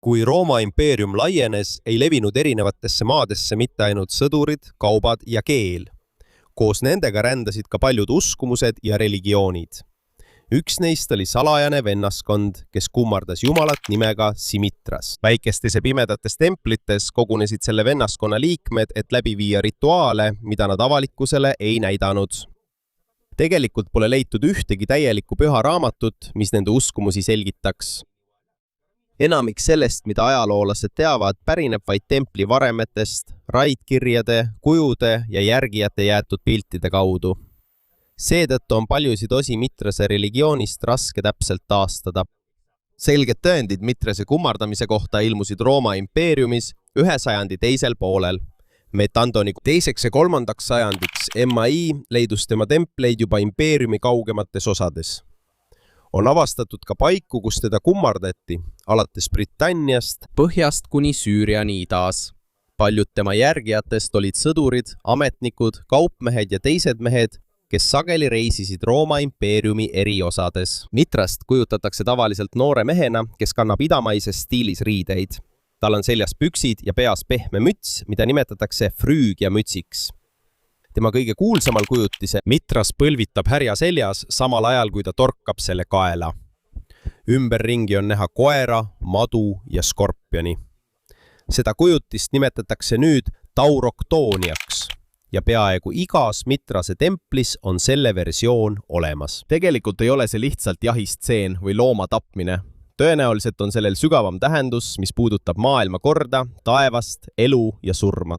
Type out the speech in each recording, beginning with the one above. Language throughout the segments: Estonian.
Kui Rooma impeerium laienes, ei levinud erinevatesse maadesse mitte ainult sõdurid, kaubad ja keel. Koos nendega rändasid ka paljud uskumused ja religioonid. Üks neist oli salajane vennaskond, kes kummardas jumalat nimega Simitras. Väikestes ja pimedates templites kogunesid selle vennaskonna liikmed, et läbi viia rituaale, mida nad avalikkusele ei näidanud. Tegelikult pole leitud ühtegi täielikku püha raamatut, mis nende uskumusi selgitaks. Enamik sellest, mida ajaloolased teavad, pärineb vaid templi varemetest, raidkirjade, kujude ja järgijate jäetud piltide kaudu. Seetõttu on paljusid osi Mitrase religioonist raske täpselt taastada. Selged tõendid Mitrase kummardamise kohta ilmusid Rooma impeeriumis 1. sajandi teisel poolel. Metandoni 2. ja 3. sajandiks MI leidus tema templeid juba impeeriumi kaugemates osades. On avastatud ka paiku, kus teda kummardati, alates Britanniast põhjast kuni Süüriani idas. Paljud tema järgijatest olid sõdurid, ametnikud, kaupmehed ja teised mehed, kes sageli reisisid Rooma impeeriumi eri osades. Mitrast kujutatakse tavaliselt noore mehena, kes kannab idamaises stiilis riideid. Tal on seljas püksid ja peas pehme müts, mida nimetatakse früügiamütsiks. Tema kõige kuulsamal kujutise Mitras põlvitab härja seljas, samal ajal kui ta torkab selle kaela. Ümberringi on näha koera, madu ja skorpioni. Seda kujutist nimetatakse nüüd tauroktooniaks ja peaaegu igas Mitrase templis on selle versioon olemas. Tegelikult ei ole see lihtsalt jahistseen või looma tapmine. Tõenäoliselt on sellel sügavam tähendus, mis puudutab maailma korda, taevast, elu ja surma.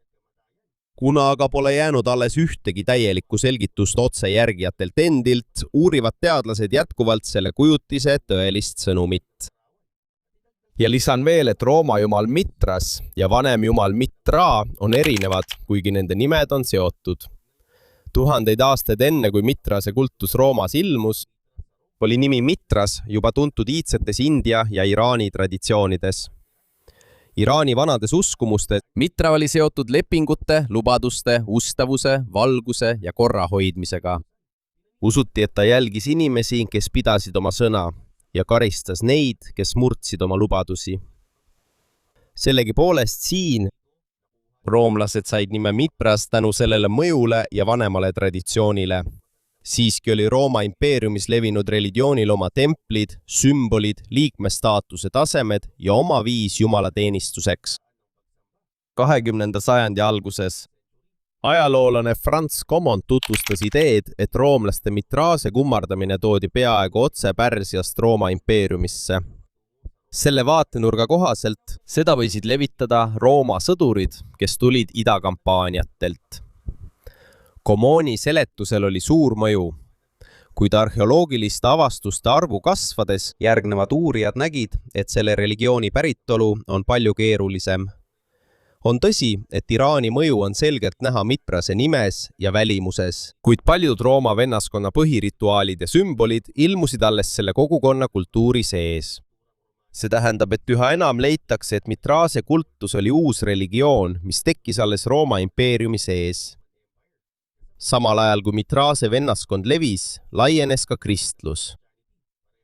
Kuna aga pole jäänud alles ühtegi täielikku selgitust otse järgijatelt endilt, uurivad teadlased jätkuvalt selle kujutise tõelist sõnumit. Ja lisan veel, et Rooma jumal Mitras ja vanem jumal Mitra on erinevad, kuigi nende nimed on seotud. Tuhandeid aastaid enne, kui Mitrase kultus Roomas ilmus, oli nimi Mitras juba tuntud iidsetes India ja Iraani traditsioonides. Iraani vanades uskumustes Mitra oli seotud lepingute, lubaduste, ustavuse, valguse ja korra hoidmisega. Usuti, et ta jälgis inimesi, kes pidasid oma sõna ja karistas neid, kes murdsid oma lubadusi. Sellegipoolest siin roomlased said nime Mitras tänu sellele mõjule ja vanemale traditsioonile. Siiski oli Rooma impeeriumis levinud religioonil oma templid, sümbolid, liikmestaatuse tasemed ja oma viis jumalateenistuseks. 20. sajandi alguses ajaloolane Franz Common tutvustas ideed, et roomlaste Mitrase kummardamine toodi peaaegu otse Pärsiast Rooma impeeriumisse. Selle vaatenurga kohaselt seda võisid levitada Rooma sõdurid, kes tulid idakampaaniatelt. Commoni seletusel oli suur mõju, kuid arheoloogiliste avastuste arvu kasvades järgnevad uurijad nägid, et selle religiooni päritolu on palju keerulisem. On tõsi, et Iraani mõju on selgelt näha Mitrase nimes ja välimuses, kuid paljud Rooma vennaskonna põhirituaalid ja sümbolid ilmusid alles selle kogukonna kultuuri sees. See tähendab, et üha enam leitakse, et Mitrase kultus oli uus religioon, mis tekkis alles Rooma impeeriumi sees. Samal ajal kui Mitrase vennaskond levis, laienes ka kristlus.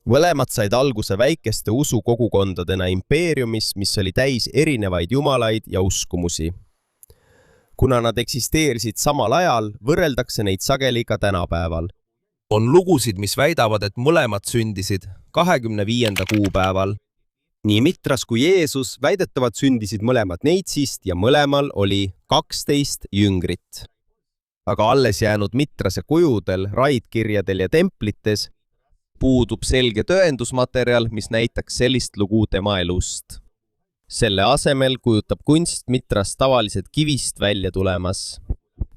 Mõlemad said alguse väikeste usukogukondadena impeeriumis, mis oli täis erinevaid jumalaid ja uskumusi. Kuna nad eksisteerisid samal ajal, võrreldakse neid sageli ka tänapäeval. On lugusid, mis väidavad, et mõlemad sündisid 25. kuupäeval. Nii Mitras kui Jeesus väidetavad sündisid mõlemad neitsist ja mõlemal oli 12 jüngrit. Aga alles jäänud Mitrase kujudel, raidkirjadel ja templites puudub selge tõendusmaterjal, mis näitaks sellist lugu tema elust. Selle asemel kujutab kunst Mitrast tavaliselt kivist välja tulemas.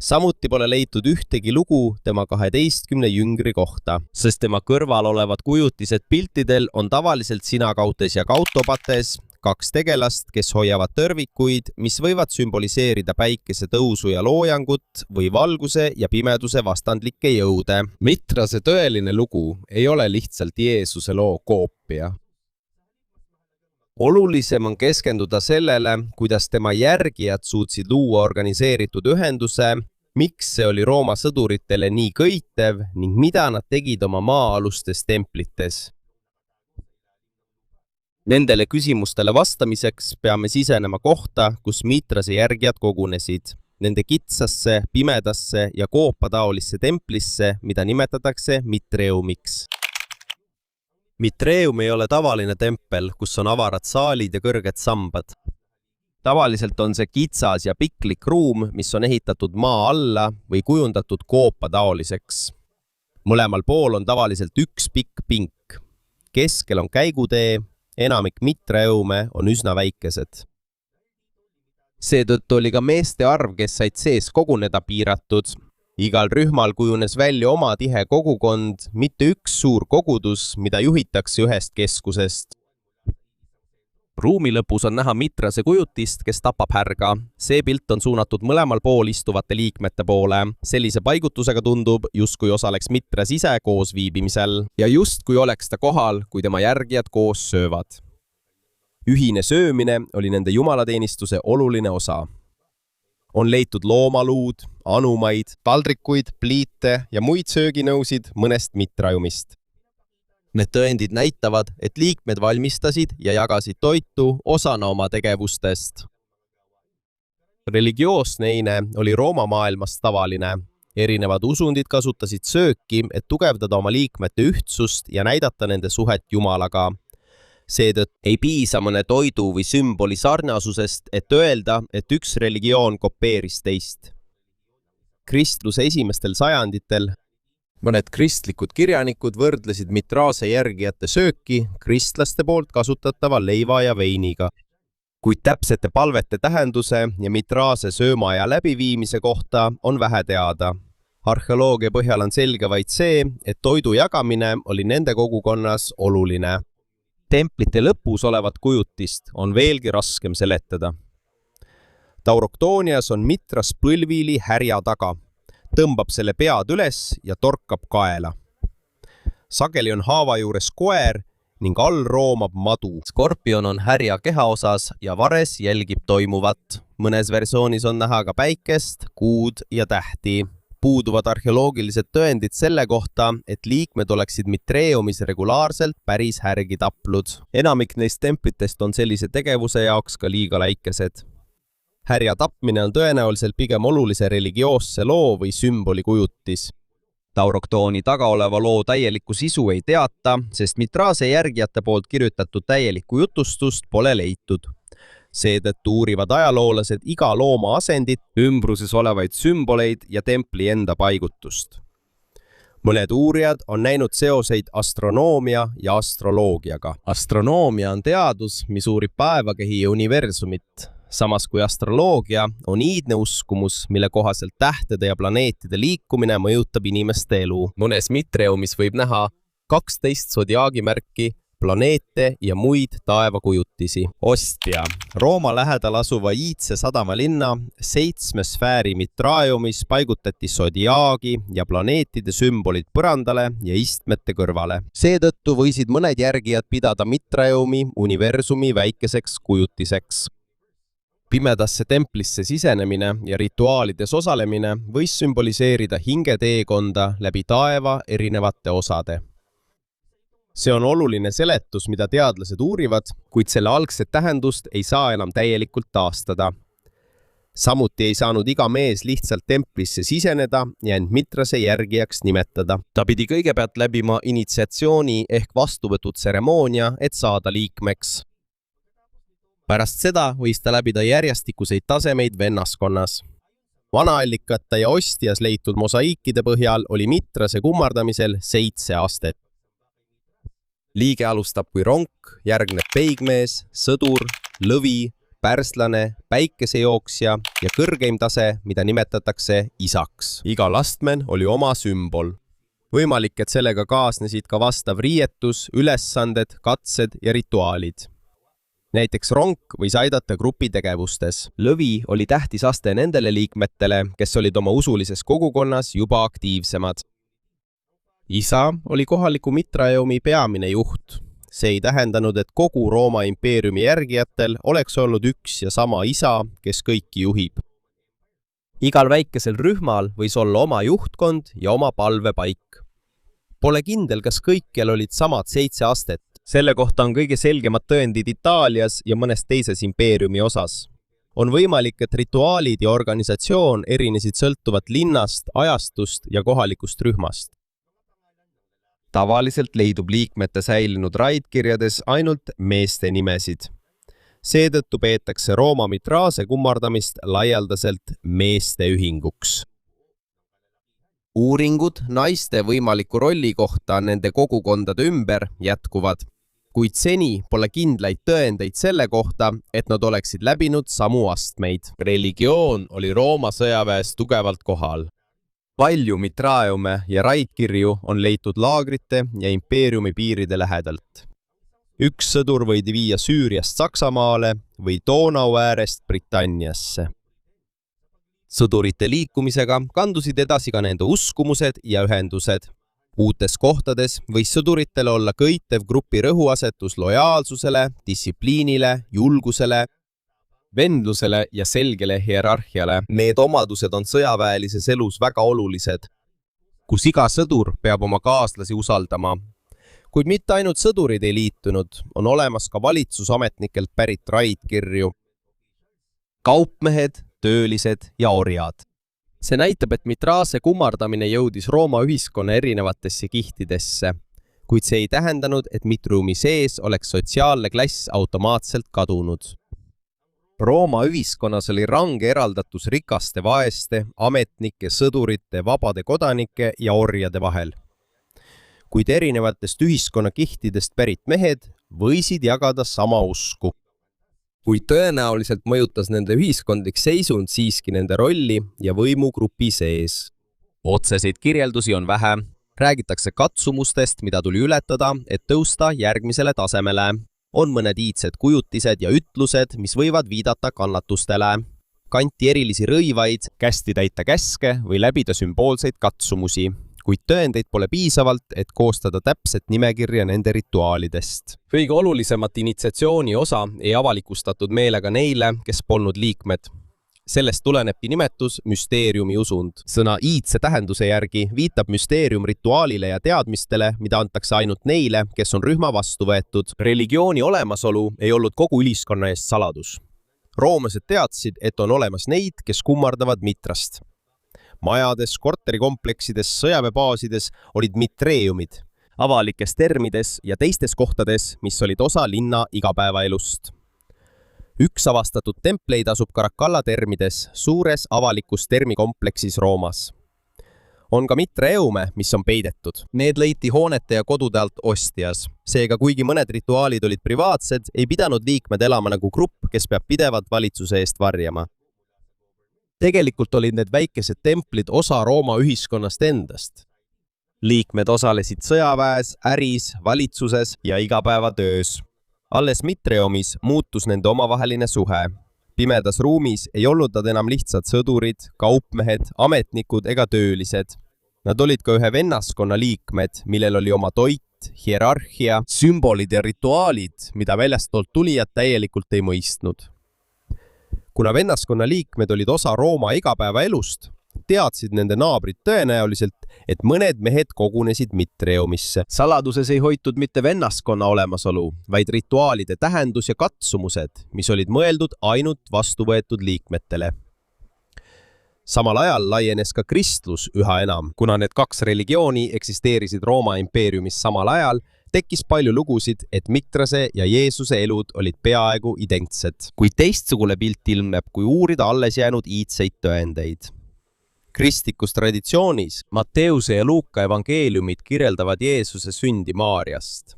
Samuti pole leitud ühtegi lugu tema 12 jüngri kohta, sest tema kõrval olevad kujutised piltidel on tavaliselt sinakautes ja kautopates, 2 tegelast, kes hoiavad tõrvikuid, mis võivad sümboliseerida päikese tõusu ja loojangut või valguse ja pimeduse vastandlikke jõude. Mitrase tõeline lugu ei ole lihtsalt Jeesuse loo koopia. Olulisem on keskenduda sellele, kuidas tema järgijad suutsid luua organiseeritud ühenduse, miks see oli Rooma sõduritele nii köitev ning mida nad tegid oma maa-alustes templites. Nendele küsimustele vastamiseks peame sisenema kohta, kus Mitrase järgijad kogunesid, nende kitsasse, pimedasse ja koopataolisse templisse, mida nimetatakse Mitreumiks. Mitreum ei ole tavaline tempel, kus on avarad saalid ja kõrged sambad. Tavaliselt on see kitsas ja piklik ruum, mis on ehitatud maa alla või kujundatud koopataoliseks. Mõlemal pool on tavaliselt üks pikk pink. Keskel on käigutee, enamik mitreume on üsna väikesed. Seetõttu oli ka meeste arv, kes said sees koguneda, piiratud. Igal rühmal kujunes välja oma tihe kogukond, mitte üks suur kogudus, mida juhitakse ühest keskusest. Ruumi lõpus on näha Mitrase kujutist, kes tapab härga. See pilt on suunatud mõlemal pool istuvate liikmete poole. Sellise paigutusega tundub, justkui osaleks Mitras ise koos viibimisel ja justkui oleks ta kohal, kui tema järgijad koos söövad. Ühine söömine oli nende jumalateenistuse oluline osa. On leitud loomaluud, anumaid, taldrikuid, pliite ja muid sööginõusid mõnest mitrajumist. Need tõendid näitavad, et liikmed valmistasid ja jagasid toitu osana oma tegevustest. Religioosneine oli Rooma maailmas tavaline. Erinevad usundid kasutasid sööki, et tugevdada oma liikmete ühtsust ja näidata nende suhet Jumalaga. Seetõttu ei piisa mõne toidu või sümboli sarnasusest, et öelda, et üks religioon kopeeris teist. Kristluse esimestel sajanditel mõned kristlikud kirjanikud võrdlesid Mitrase järgijate sööki kristlaste poolt kasutatava leiva ja veiniga. Kuid täpsete palvete tähenduse ja Mitrase söömaaja läbiviimise kohta on vähe teada. Arheoloogia põhjal on selge vaid see, et toidu jagamine oli nende kogukonnas oluline. Templite lõpus olevat kujutist on veelgi raskem seletada. Tauroktoonias on Mitras põlvili härja taga. Tõmbab selle pead üles ja torkab kaela. Sageli on haava juures koer ning all roomab madu. Skorpion on härja kehaosas ja vares jälgib toimuvat. Mõnes versioonis on näha ka päikest, kuud ja tähti. Puuduvad arheoloogilised tõendid selle kohta, et liikmed oleksid Mitreumis regulaarselt päris härgi taplud. Enamik neist templitest on sellise tegevuse jaoks ka liiga väikesed. Härja tapmine on tõenäoliselt pigem olulise religioosse loo või sümboli kujutis. Tauroktooni taga oleva loo täielikku sisu ei teata, sest Mitrase järgijate poolt kirjutatud täielikku jutustust pole leitud. Seetõttu uurivad ajaloolased iga looma asendit, ümbruses olevaid sümboleid ja templi enda paigutust. Mõned uurijad on näinud seoseid astronoomia ja astroloogiaga. Astronoomia on teadus, mis uurib päevakehi ja universumit. Samas kui astroloogia on iidne uskumus, mille kohaselt tähtede ja planeetide liikumine mõjutab inimeste elu. Mõnes Mitreumis võib näha 12 sodiaagimärki, planeete ja muid taevakujutisi. Ostia, Rooma lähedal asuva iidse sadamalinna 7 sfääri Mitreumis paigutati sodiaagi ja planeetide sümbolid põrandale ja istmete kõrvale. Seetõttu võisid mõned järgijad pidada Mitreumi universumi väikeseks kujutiseks. Pimedasse templisse sisenemine ja rituaalides osalemine võis sümboliseerida hingeteekonda läbi taeva erinevate osade. See on oluline seletus, mida teadlased uurivad, kuid selle algset tähendust ei saa enam täielikult taastada. Samuti ei saanud iga mees lihtsalt templisse siseneda ja end Mitrase järgijaks nimetada. Ta pidi kõigepealt läbima initsiatsiooni ehk vastuvõtutseremoonia, et saada liikmeks. Pärast seda võis ta läbida järjestikuseid tasemeid vennaskonnas. Vanaallikate ja Ostias leitud mosaiikide põhjal oli Mitrase kummardamisel 7 astet. Liige alustab kui ronk, järgneb peigmees, sõdur, lõvi, pärslane, päikesejooksja ja kõrgeim tase, mida nimetatakse isaks. Igal astmen oli oma sümbol. Võimalik, et sellega kaasnesid ka vastav riietus, ülesanded, katsed ja rituaalid. Näiteks ronk võis aidata grupi tegevustes. Lõvi oli tähtis aste nendele liikmetele, kes olid oma usulises kogukonnas juba aktiivsemad. Isa oli kohaliku Mitraeumi peamine juht. See ei tähendanud, et kogu Rooma impeeriumi järgijatel oleks olnud üks ja sama isa, kes kõiki juhib. Igal väikesel rühmal võis olla oma juhtkond ja oma palvepaik. Pole kindel, kas kõikjal olid samad 7 astet. Selle kohta on kõige selgemad tõendid Itaalias ja mõnes teises impeeriumi osas. On võimalik, et rituaalid ja organisatsioon erinesid sõltuvalt linnast, ajastust ja kohalikust rühmast. Tavaliselt leidub liikmete säilinud raidkirjades ainult meeste nimesid. Seetõttu peetakse Rooma mitraase kummardamist laialdaselt meeste ühinguks. Uuringud naiste võimaliku rolli kohta nende kogukondade ümber jätkuvad, kuid seni pole kindlaid tõendeid selle kohta, et nad oleksid läbinud samu astmeid. Religioon oli Rooma sõjaväes tugevalt kohal. Palju mitraeume ja raidkirju on leitud laagrite ja impeeriumi piiride lähedalt. Üks sõdur võidi viia Süüriast Saksamaale või Donau äärest Britanniasse. Sõdurite liikumisega kandusid edasi ka nende uskumused ja ühendused. Uutes kohtades võis sõduritele olla köitev grupi rõhuasetus lojaalsusele, distsipliinile, julgusele, vendlusele ja selgele hierarhiale. Need omadused on sõjaväelises elus väga olulised, kus iga sõdur peab oma kaaslasi usaldama. Kuid mitte ainult sõdurid ei liitunud, on olemas ka valitsusametnikelt pärit raidkirju. Kaupmehed, töölised ja orjad. See näitab, et mitraase kummardamine jõudis Rooma ühiskonna erinevatesse kihtidesse, kuid see ei tähendanud, et mitriumi sees oleks sotsiaalne klass automaatselt kadunud. Rooma ühiskonnas oli range eraldatus rikaste vaeste, ametnike, sõdurite, vabade kodanike ja orjade vahel. Kuid erinevatest ühiskonnakihtidest pärit mehed võisid jagada sama usku. Kuid tõenäoliselt mõjutas nende ühiskondlik seisund siiski nende rolli ja võimugrupi sees. Otseseid kirjeldusi on vähe. Räägitakse katsumustest, mida tuli ületada, et tõusta järgmisele tasemele. On mõned iidsed kujutised ja ütlused, mis võivad viidata kannatustele. Kanti erilisi rõivaid, kästi täita käske või läbida sümboolseid katsumusi. Kuid tõendeid pole piisavalt, et koostada täpset nimekirja nende rituaalidest. Kõige olulisemat initsiatsiooni osa ei avalikustatud meelega neile, kes polnud liikmed. Sellest tulenebki nimetus müsteeriumi usund. Sõna iidse tähenduse järgi viitab müsteerium rituaalile ja teadmistele, mida antakse ainult neile, kes on rühma vastu võetud. Religiooni olemasolu ei olnud kogu ühiskonna eest saladus. Roomlased teadsid, et on olemas neid, kes kummardavad mitrast. Majades, korterikompleksides, sõjaväebaasides olid mitreeumid, avalikes termides ja teistes kohtades, mis olid osa linna igapäevaelust. Üks avastatud templeid asub Caracalla termides, suures avalikus termikompleksis Roomas. On ka mitreeume, mis on peidetud. Need leiti hoonete ja kodude alt Ostias. Seega, kuigi mõned rituaalid olid privaatsed, ei pidanud liikmed elama nagu grupp, kes peab pidevalt valitsuse eest varjama. Tegelikult olid need väikesed templid osa Rooma ühiskonnast endast. Liikmed osalesid sõjaväes, äris, valitsuses ja igapäevatöös. Alles mitreumis muutus nende omavaheline suhe. Pimedas ruumis ei olnud nad enam lihtsad sõdurid, kaupmehed, ametnikud ega töölised. Nad olid ka ühe vennaskonna liikmed, millel oli oma toit, hierarhia, sümbolid ja rituaalid, mida väljastoolt tulijad täielikult ei mõistnud. Kuna vennaskonna liikmed olid osa Rooma igapäevaelust, teadsid nende naabrid tõenäoliselt, et mõned mehed kogunesid mitreumisse. Saladuses ei hoitud mitte vennaskonna olemasolu, vaid rituaalide tähendus ja katsumused, mis olid mõeldud ainult vastuvõetud liikmetele. Samal ajal laienes ka kristlus üha enam, kuna need kaks religiooni eksisteerisid Rooma impeeriumis samal ajal, tekkis palju lugusid, et Mitrase ja Jeesuse elud olid peaaegu identsed, kuid teistsugune pilt ilmneb, kui uurida alles jäänud iidseid tõendeid. Kristlikus traditsioonis Matteuse ja Luuka evangeeliumid kirjeldavad Jeesuse sündi Maarjast.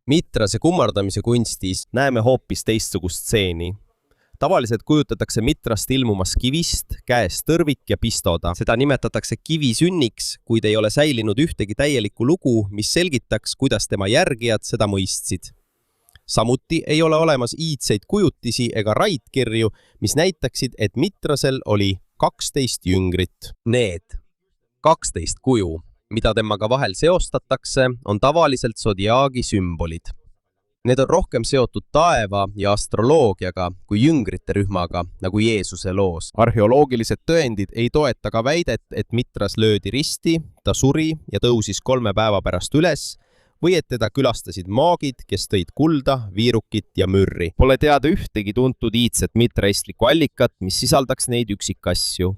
Mitrase kummardamise kunstis näeme hoopis teistsugust stseeni. Tavaliselt kujutatakse mitrast ilmumas kivist, käes tõrvik ja pistoda. Seda nimetatakse kivisünniks, kuid ei ole säilinud ühtegi täielikku lugu, mis selgitaks, kuidas tema järgijad seda mõistsid. Samuti ei ole olemas iidseid kujutisi ega raidkirju, mis näitaksid, et Mitrasel oli 12 jüngrit. Need 12 kuju, mida temaga vahel seostatakse, on tavaliselt sodiaagi sümbolid. Need on rohkem seotud taeva ja astroloogiaga kui jüngrite rühmaga, nagu Jeesuse loos. Arheoloogilised tõendid ei toeta ka väidet, et Mitras löödi risti, ta suri ja tõusis 3 päeva pärast üles, või et teda külastasid maagid, kes tõid kulda, viirukit ja mürri. Pole teada ühtegi tuntud iidset mitraistlikku allikat, mis sisaldaks neid üksikasju.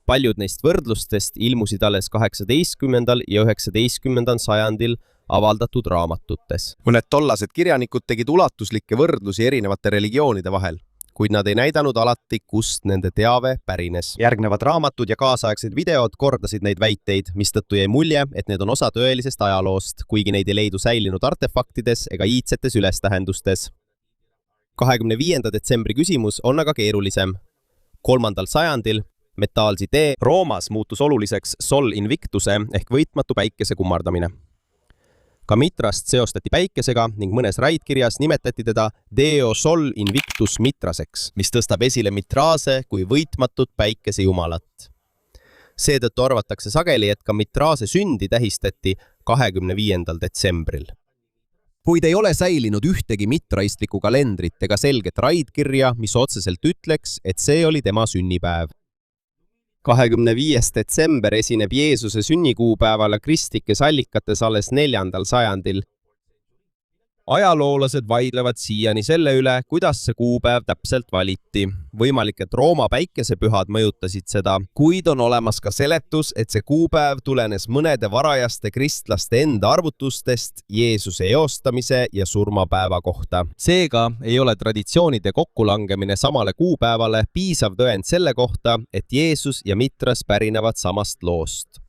Paljud neist võrdlustest ilmusid alles 18. ja 19. sajandil avaldatud raamatutes. Mõned tollased kirjanikud tegid ulatuslikke võrdlusi erinevate religioonide vahel, kuid nad ei näidanud alati, kust nende teave pärines. Järgnevad raamatud ja kaasaegsed videod kordasid neid väiteid, mistõttu jäi mulje, et need on osa tõelisest ajaloost, kuigi neid ei leidu säilinud artefaktides ega iidsetes ülestähendustes. 25. detsembri küsimus on aga keerulisem. 3. sajandil Metaalsidee Roomas muutus oluliseks Sol Invictuse ehk võitmatu päikese kummardamine. Ka Mitrast seostati päikesega ning mõnes raidkirjas nimetati teda Deo Sol Invictus Mitraseks, mis tõstab esile Mitrase kui võitmatut päikesejumalat. Seetõttu arvatakse sageli, et ka Mitrase sündi tähistati 25. detsembril. Kuid ei ole säilinud ühtegi mitraistlikku kalendrit ega selget raidkirja, mis otseselt ütleks, et see oli tema sünnipäev. 25. detsember esineb Jeesuse sünnikuupäevale kristlikes allikates alles 4. sajandil. Ajaloolased vaidlevad siiani selle üle, kuidas see kuupäev täpselt valiti. Võimalik, et Rooma päikesepühad mõjutasid seda, kuid on olemas ka seletus, et see kuupäev tulenes mõnede varajaste kristlaste enda arvutustest Jeesuse eostamise ja surmapäeva kohta. Seega ei ole traditsioonide kokkulangemine samale kuupäevale piisav tõend selle kohta, et Jeesus ja Mitras pärinevad samast loost.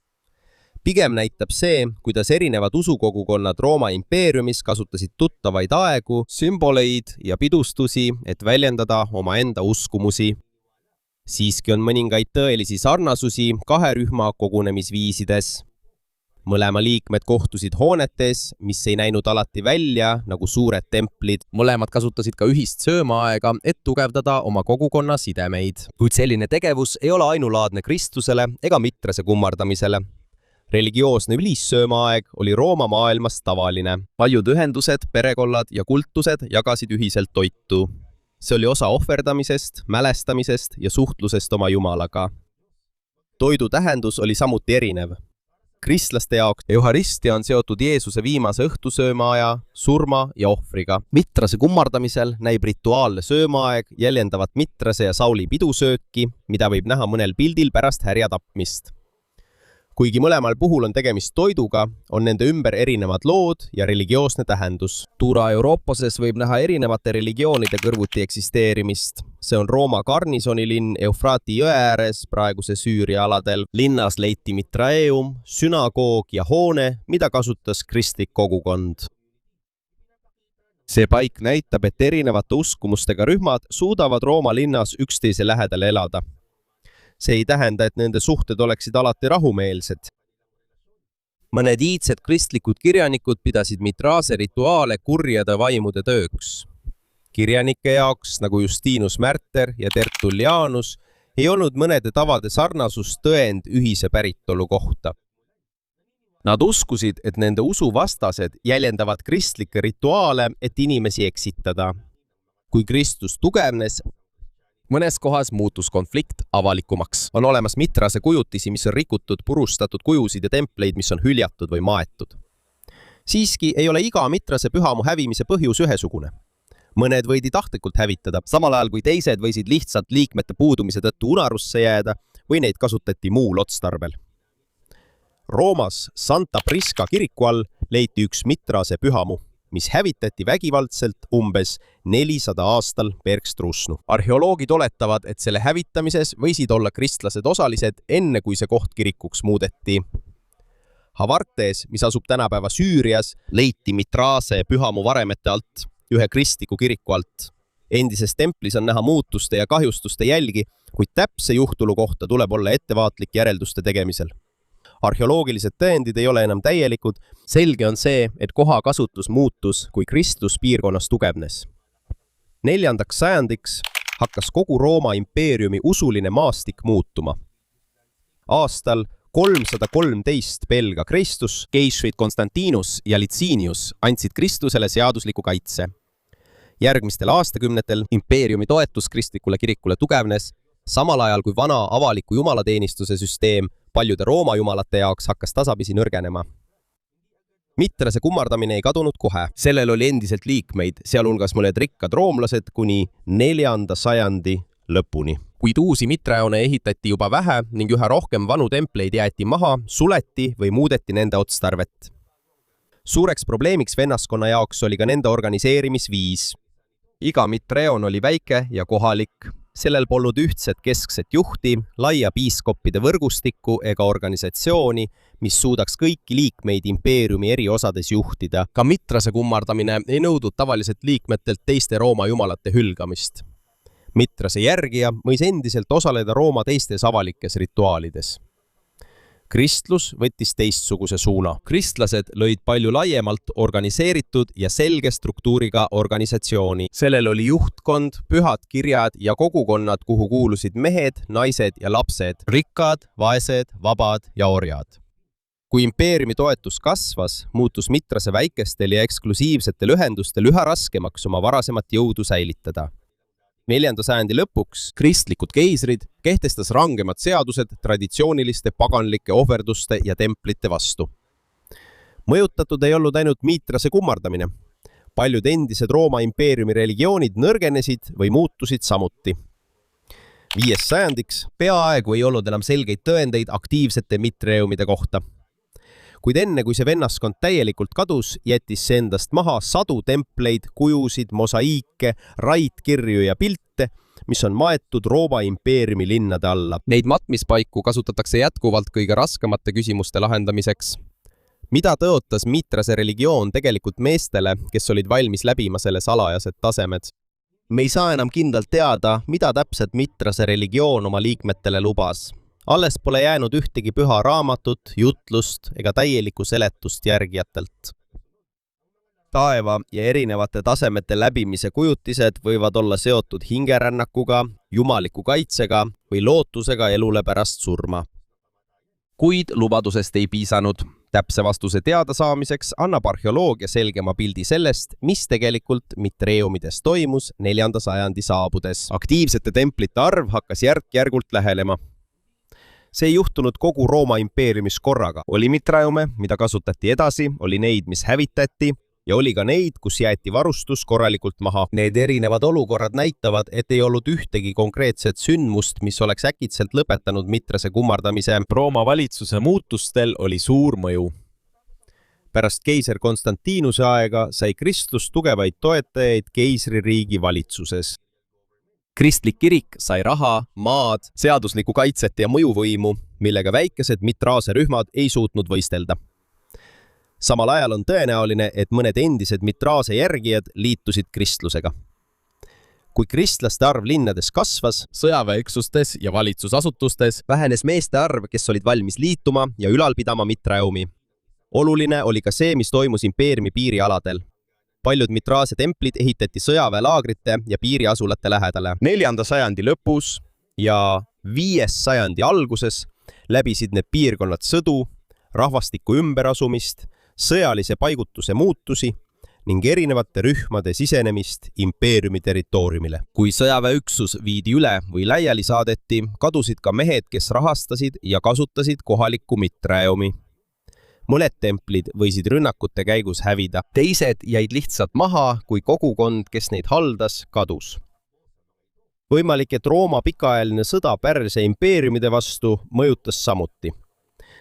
Pigem näitab see, kuidas erinevad usukogukonnad Rooma impeeriumis kasutasid tuttavaid aegu, sümboleid ja pidustusi, et väljendada omaenda uskumusi. Siiski on mõningaid tõelisi sarnasusi kahe rühma kogunemisviisides. Mõlema liikmed kohtusid hoonetes, mis ei näinud alati välja nagu suured templid. Mõlemad kasutasid ka ühist söömaaega, et tugevdada oma kogukonna sidemeid. Kuid selline tegevus ei ole ainulaadne Kristusele ega Mitrase kummardamisele. Religioosne ülissöömaaeg oli Rooma maailmas tavaline. Paljud ühendused, perekonnad ja kultused jagasid ühiselt toitu. See oli osa ohverdamisest, mälestamisest ja suhtlusest oma Jumalaga. Toidu tähendus oli samuti erinev. Kristlaste jaoks Euharistia on seotud Jeesuse viimase õhtusöömaaja, surma ja ohvriga. Mitrase kummardamisel näib rituaalne söömaaeg jäljendavat Mitrase ja Sauli pidusööki, mida võib näha mõnel pildil pärast härja tapmist. Kuigi mõlemal puhul on tegemist toiduga, on nende ümber erinevad lood ja religioosne tähendus. Tuura Eurooposes võib näha erinevate religioonide kõrvuti eksisteerimist. See on Rooma garnisonilinn Eufraati jõe ääres praeguse Süüria aladel. Linnas leiti mitraeum, sünagoog ja hoone, mida kasutas kristlik kogukond. See paik näitab, et erinevate uskumustega rühmad suudavad Rooma linnas üksteise lähedal elada. See ei tähenda, et nende suhted oleksid alati rahumeelsed. Mõned iidsed kristlikud kirjanikud pidasid Mitrase rituaale kurjade vaimude tööks. Kirjanike jaoks, nagu Justinus Märter ja Tertullianus, ei olnud mõnede tavade sarnasus tõend ühise päritolu kohta. Nad uskusid, et nende usuvastased jäljendavad kristlikke rituaale, et inimesi eksitada. Kui Kristus tugevnes, mõnes kohas muutus konflikt avalikumaks. On olemas Mitrase kujutisi, mis on rikutud, purustatud kujusid ja templeid, mis on hüljatud või maetud. Siiski ei ole iga Mitrase pühamu hävimise põhjus ühesugune. Mõned võidi tahtlikult hävitada, samal ajal kui teised võisid lihtsalt liikmete puudumise tõttu unarusse jääda või neid kasutati muul otstarbel. Roomas Santa Prisca kiriku all leiti üks Mitrase pühamu, mis hävitati vägivaldselt umbes 400 aastal Bergstrusnu. Arheoloogid oletavad, et selle hävitamises võisid olla kristlased osalised enne, kui see koht kirikuks muudeti. Havartes, mis asub tänapäeva Süürias, leiti Mitrase pühamu varemete alt, ühe kristliku kiriku alt. Endises templis on näha muutuste ja kahjustuste jälgi, kuid täpse juhtulu kohta tuleb olla ettevaatlik järelduste tegemisel. Arheoloogilised tõendid ei ole enam täielikud, selge on see, et koha kasutus muutus, kui Kristus piirkonnas tugevnes. 4. sajandiks hakkas kogu Rooma impeeriumi usuline maastik muutuma. Aastal 313 Belga Kristus, keisrid Konstantinus ja Licinius andsid Kristusele seadusliku kaitse. Järgmistel aastakümnetel impeeriumi toetus kristlikule kirikule tugevnes, samal ajal kui vana avaliku jumalateenistuse süsteem paljude Rooma jumalate jaoks hakkas tasapisi nõrgenema. Mitrase kummardamine ei kadunud kohe. Sellel oli endiselt liikmeid, sealhulgas mõned rikkad roomlased kuni 4. sajandi lõpuni. Kuid uusi mitrajaone ehitati juba vähe ning üha rohkem vanu templeid jäeti maha, suleti või muudeti nende otstarvet. Suureks probleemiks vennaskonna jaoks oli ka nende organiseerimisviis. Iga mitrajaon oli väike ja kohalik. Sellel polnud ühtset keskset juhti, laia piiskoppide võrgustikku ega organisatsiooni, mis suudaks kõiki liikmeid impeeriumi eri osades juhtida. Ka mitrase kummardamine ei nõudnud tavaliselt liikmetelt teiste Rooma jumalate hülgamist. Mitrase järgija võis endiselt osaleda Rooma teistes avalikes rituaalides. Kristlus võttis teistsuguse suuna. Kristlased lõid palju laiemalt organiseeritud ja selge struktuuriga organisatsiooni. Sellel oli juhtkond, pühad kirjad ja kogukonnad, kuhu kuulusid mehed, naised ja lapsed, rikkad, vaesed, vabad ja orjad. Kui impeeriumi toetus kasvas, muutus Mitrase väikestel ja eksklusiivsetel ühendustel üha raskemaks oma varasemat jõudu säilitada. 4. sajandi lõpuks kristlikud keisrid kehtestas rangemad seadused traditsiooniliste paganlike ohverduste ja templite vastu. Mõjutatud ei olnud ainult Mitrase kummardamine. Paljud endised Rooma impeeriumi religioonid nõrgenesid või muutusid samuti. 5. sajandiks peaaegu ei olnud enam selgeid tõendeid aktiivsete mitraeumide kohta. Kuid enne, kui see vennaskond täielikult kadus, jättis see endast maha sadu templeid, kujusid, mosaiike, raidkirju ja pilte, mis on maetud Rooma impeeriumi linnade alla. Neid matmispaiku kasutatakse jätkuvalt kõige raskemate küsimuste lahendamiseks. Mida tõotas Mitrase religioon tegelikult meestele, kes olid valmis läbima selle salajased tasemed? Me ei saa enam kindlalt teada, mida täpselt Mitrase religioon oma liikmetele lubas. Alles pole jäänud ühtegi püha raamatut, jutlust ega täielikku seletust järgijatelt. Taeva ja erinevate tasemete läbimise kujutised võivad olla seotud hingerännakuga, jumaliku kaitsega või lootusega elule pärast surma. Kuid lubadusest ei piisanud. Täpse vastuse teadasaamiseks annab arheoloogia selgema pildi sellest, mis tegelikult mitreumides toimus 4. sajandi saabudes. Aktiivsete templite arv hakkas järk-järgult lähenema. See ei juhtunud kogu Rooma impeeriumis korraga. Oli mitraume, mida kasutati edasi, oli neid, mis hävitati ja oli ka neid, kus jäeti varustus korralikult maha. Need erinevad olukorrad näitavad, et ei olnud ühtegi konkreetset sündmust, mis oleks äkitselt lõpetanud Mitrase kummardamise. Rooma valitsuse muutustel oli suur mõju. Pärast keiser Konstantinuse aega sai kristlus tugevaid toetajaid keisririigi valitsuses. Kristlik kirik sai raha, maad, seaduslikku kaitset ja mõjuvõimu, millega väikesed mitrase rühmad ei suutnud võistelda. Samal ajal on tõenäoline, et mõned endised mitrase järgijad liitusid kristlusega. Kui kristlaste arv linnades kasvas, sõjaväeüksustes ja valitsusasutustes vähenes meeste arv, kes olid valmis liituma ja ülal pidama mitraeumi. Oluline oli ka see, mis toimus impeeriumi piirialadel. Paljud mitrase templid ehitati sõjaväelaagrite ja piiriasulate lähedale. 4. sajandi lõpus ja 5. sajandi alguses läbisid need piirkonnad sõdu, rahvastiku ümberasumist, sõjalise paigutuse muutusi ning erinevate rühmade sisenemist impeeriumi territooriumile. Kui sõjaväeüksus viidi üle või laiali saadeti, kadusid ka mehed, kes rahastasid ja kasutasid kohalikku mitraeumi. Mõned templid võisid rünnakute käigus hävida, teised jäid lihtsalt maha, kui kogukond, kes neid haldas, kadus. Võimalik, et Rooma pikaajaline sõda Pärsia impeeriumide vastu mõjutas samuti,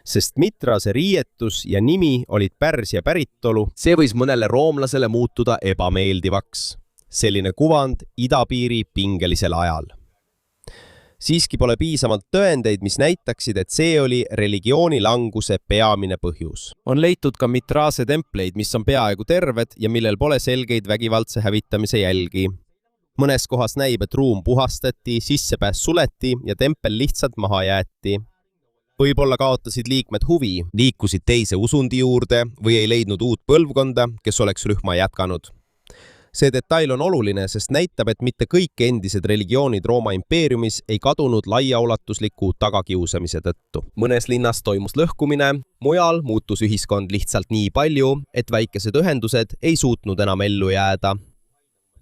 sest Mitrase riietus ja nimi olid Pärsia päritolu. See võis mõnele roomlasele muutuda ebameeldivaks. Selline kuvand idapiiri pingelisel ajal. Siiski pole piisavalt tõendeid, mis näitaksid, et see oli religiooni languse peamine põhjus. On leitud ka mitrase templeid, mis on peaaegu terved ja millel pole selgeid vägivaldse hävitamise jälgi. Mõnes kohas näib, et ruum puhastati, sissepääs suleti ja tempel lihtsalt maha jäeti. Võib-olla kaotasid liikmed huvi, liikusid teise usundi juurde või ei leidnud uut põlvkonda, kes oleks rühma jätkanud. See detail on oluline, sest näitab, et mitte kõik endised religioonid Rooma impeeriumis ei kadunud laiaulatusliku tagakiusamise tõttu. Mõnes linnas toimus lõhkumine, mujal muutus ühiskond lihtsalt nii palju, et väikesed ühendused ei suutnud enam ellu jääda.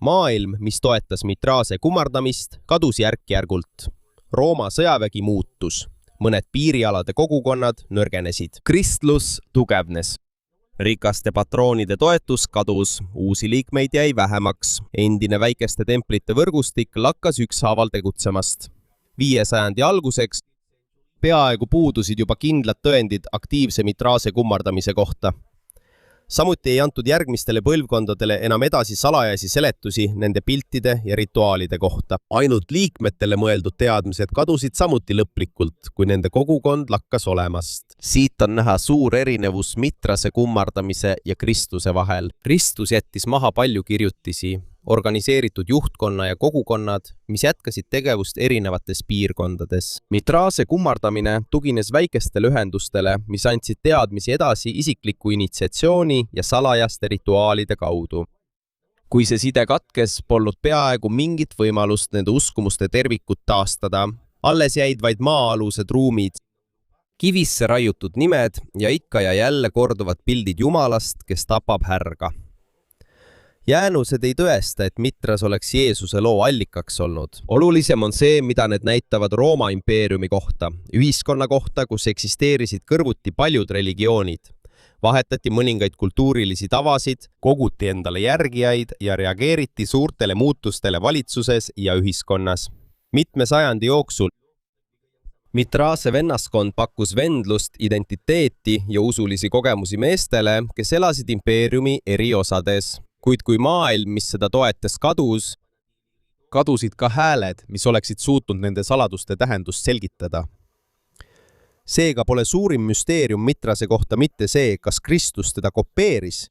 Maailm, mis toetas mitrase kummardamist, kadus järk-järgult. Rooma sõjavägi muutus. Mõned piirialade kogukonnad nõrgenesid. Kristlus tugevnes. rikaste patroonide toetus kadus, uusi liikmeid jäi vähemaks. Endine väikeste templite võrgustik lakkas ükshaaval tegutsemast. 500. alguseks peaaegu puudusid juba kindlad tõendid aktiivse mitraase kummardamise kohta. Samuti ei antud järgmistele põlvkondadele enam edasi salajasi seletusi nende piltide ja rituaalide kohta. Ainult liikmetele mõeldud teadmised kadusid samuti lõplikult, kui nende kogukond lakkas olemast. Siit on näha suur erinevus mitrase kummardamise ja Kristuse vahel. Kristus jättis maha palju kirjutisi, organiseeritud juhtkonna ja kogukonnad, mis jätkasid tegevust erinevates piirkondades. Mitraase kummardamine tugines väikestele ühendustele, mis andsid teadmisi edasi isikliku initsiatsiooni ja salajaste rituaalide kaudu. Kui see side katkes, polnud peaaegu mingit võimalust nende uskumuste tervikut taastada. Alles jäid vaid maa-alused ruumid, kivisse raiutud nimed ja ikka ja jälle korduvad pildid Jumalast, kes tapab härga. Jäänused ei tõesta, et mitras oleks Jeesuse loo allikaks olnud. Olulisem on see, mida need näitavad Rooma impeeriumi kohta, ühiskonna kohta, kus eksisteerisid kõrvuti paljud religioonid. Vahetati mõningaid kultuurilisi tavasid, koguti endale järgijaid ja reageeriti suurtele muutustele valitsuses ja ühiskonnas. Mitme sajandi jooksul mitraase vennaskond pakkus vendlust, identiteeti ja usulisi kogemusi meestele, kes elasid impeeriumi eri osades. Kuid kui maailm, mis seda toetas, kadus, kadusid ka hääled, mis oleksid suutnud nende saladuste tähendust selgitada. Seega pole suurim müsteerium mitrase kohta mitte see, kas Kristus teda kopeeris.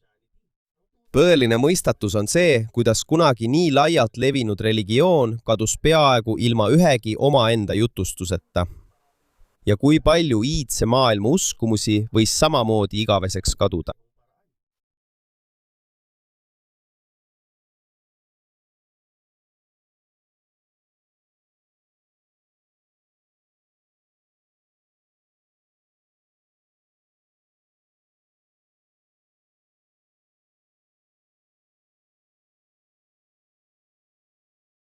Põhiline mõistatus on see, kuidas kunagi nii laialt levinud religioon kadus peaaegu ilma ühegi omaenda jutustuseta. Ja kui palju iidse maailma uskumusi võis samamoodi igaveseks kaduda.